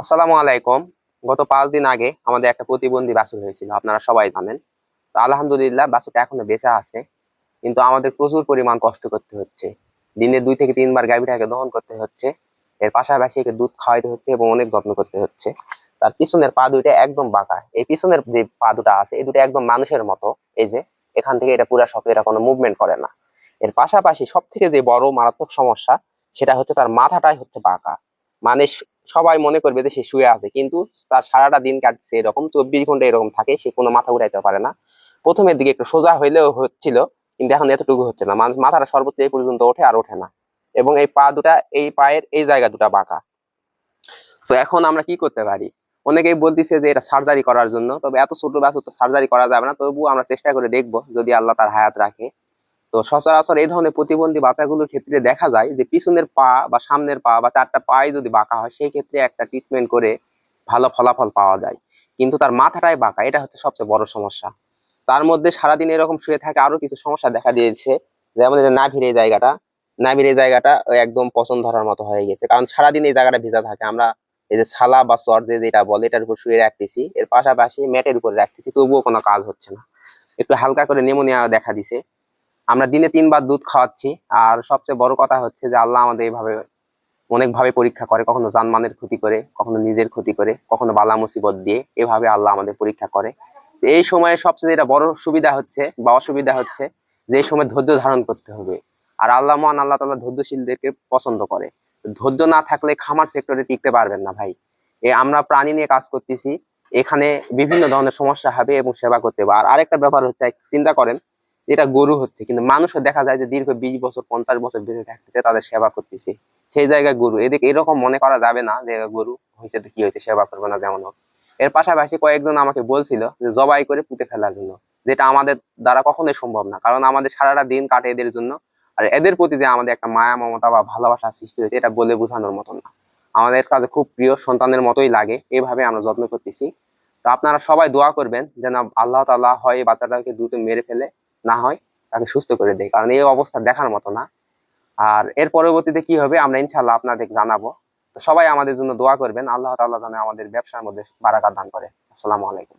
আসসালামু আলাইকুম। গত 5 দিন আগে আমাদের একটা প্রতিবন্ধী বাছুর হয়েছিল, আপনারা সবাই জানেন। তো আলহামদুলিল্লাহ বাছুরটা এখনো বেঁচে আছে, কিন্তু আমাদের প্রচুর পরিমাণ কষ্ট করতে হচ্ছে। দিনে 2 থেকে 3 বার গাভীটাকে দহন করতে হচ্ছে, এর পাশাপাশি একে দুধ খাওয়াইতে হচ্ছে এবং অনেক যত্ন করতে হচ্ছে। তার পিছনের পা দুইটা একদম বাঁকা, এই পিছনের যে পা দুটা আছে এই দুটো একদম মানুষের মতো। এই যে এখান থেকে এটা পুরা শক্ত, এটা কোনো মুভমেন্ট করে না। এর পাশাপাশি সব থেকে যে বড় মারাত্মক সমস্যা, সেটা হচ্ছে তার মাথাটাই হচ্ছে বাঁকা। মানে সবাই মনে করবে যে সে শুয়ে আছে, কিন্তু তার সারাটা দিন কাটছে এরকম 24 ঘন্টা এরকম থাকে, সে কোনো মাথা উঠাইতে পারে না। প্রথমের দিকে একটু সোজা হইলেও হচ্ছিল, কিন্তু এখন এতটুকু হচ্ছে না, মাথাটা সর্বোচ্চ এই পর্যন্ত ওঠে আর ওঠে না। এবং এই পা দুটা, এই পায়ের এই জায়গা দুটা বাঁকা। তো এখন আমরা কি করতে পারি? অনেকেই বলতেছে যে এটা সার্জারি করার জন্য, তবে এত ছোট বাছুর তো সার্জারি করা যাবে না, তবুও আমরা চেষ্টা করে দেখবো যদি আল্লাহ তার হায়াত রাখে। তো সচরাচর এই ধরনের প্রতিবন্ধী বাচ্চাগুলোর ক্ষেত্রে দেখা যায় যে পিছনের পা বা সামনের পা বা 4টা পায়ে যদি বাঁকা হয়, সেই ক্ষেত্রে একটা ট্রিটমেন্ট করে ভালো ফলাফল পাওয়া যায়। কিন্তু তার মাথাটাই বাঁকা, এটা হচ্ছে সবচেয়ে বড় সমস্যা। তার মধ্যে সারাদিন এরকম শুয়ে থাকে আরো কিছু সমস্যা দেখা দিয়েছে। যেমন এই যে নাভির এই জায়গাটা একদম পছন্দ ধরার মতো হয়ে গেছে, কারণ সারাদিন এই জায়গাটা ভিজা থাকে। আমরা এই যে ছালা বা চট যেটা বলে এটার উপর শুয়ে রাখতেছি, এর পাশাপাশি ম্যাটের উপরে রাখতেছি, তবুও কোনো কাজ হচ্ছে না। একটু হালকা করে নিউমোনিয়া দেখা দিছে। আমরা দিনে 3 বার দুধ খাওয়াচ্ছি। আর সবচেয়ে বড় কথা হচ্ছে যে আল্লাহ আমাদের এইভাবে অনেকভাবে পরীক্ষা করে, কখনো জানমালের ক্ষতি করে, কখনো নিজের ক্ষতি করে, কখনো বালা মুসিবত দিয়ে, এভাবে আল্লাহ আমাদের পরীক্ষা করে। তো এই সময়ে সবচেয়ে যেটা বড় সুবিধা হচ্ছে বা অসুবিধা হচ্ছে, যে এই সময় ধৈর্য ধারণ করতে হবে। আর মহান আল্লাহ তাআলা ধৈর্যশীলদেরকে পছন্দ করে। ধৈর্য না থাকলে খামার সেক্টরে টিকতে পারবেন না ভাই। আমরা প্রাণী নিয়ে কাজ করতেছি, এখানে বিভিন্ন ধরনের সমস্যা হবে এবং সেবা করতে হবে। আর আরেকটা ব্যাপার হচ্ছে, চিন্তা করেন, এটা গরু হচ্ছে, কিন্তু মানুষও দেখা যায় যে দীর্ঘ 20 বছর 50 বছর বেঁচে থাকতেছে, তাদের সেবা করতেছি। সেই জায়গায় গরু, এদিকে এরকম মনে করা যাবে না যে গরু হয়েছে তো কি হয়েছে, সেবা করবো না, যেমন হোক। এর পাশাপাশি কয়েকজন আমাকে বলছিল যে জবাই করে পুঁতে ফেলার জন্য, যেটা আমাদের দ্বারা কখনোই সম্ভব না, কারণ আমাদের সারাটা দিন কাটে এদের জন্য। আর এদের প্রতি যে আমাদের একটা মায়া মমতা বা ভালোবাসা সৃষ্টি হয়েছে, এটা বলে বোঝানোর মতন না। আমাদের কাছে খুব প্রিয় সন্তানের মতোই লাগে, এইভাবে আমরা যত্ন করতেছি। তো আপনারা সবাই দোয়া করবেন যেন আল্লাহ তাআলা হয় এই বাচ্চাটাকে দ্রুত মেরে ফেলে, না হয় তাকে সুস্থ করে দেয়, কারণ এই অবস্থা দেখার মতো না। আর এর পরবর্তীতে কি হবে আমরা ইনশাল্লাহ আপনাদের জানাবো। তো সবাই আমাদের জন্য দোয়া করবেন, আল্লাহ তাআলা যেন আমাদের ব্যবসার মধ্যে বারাকাত দান করে। আসসালামু আলাইকুম।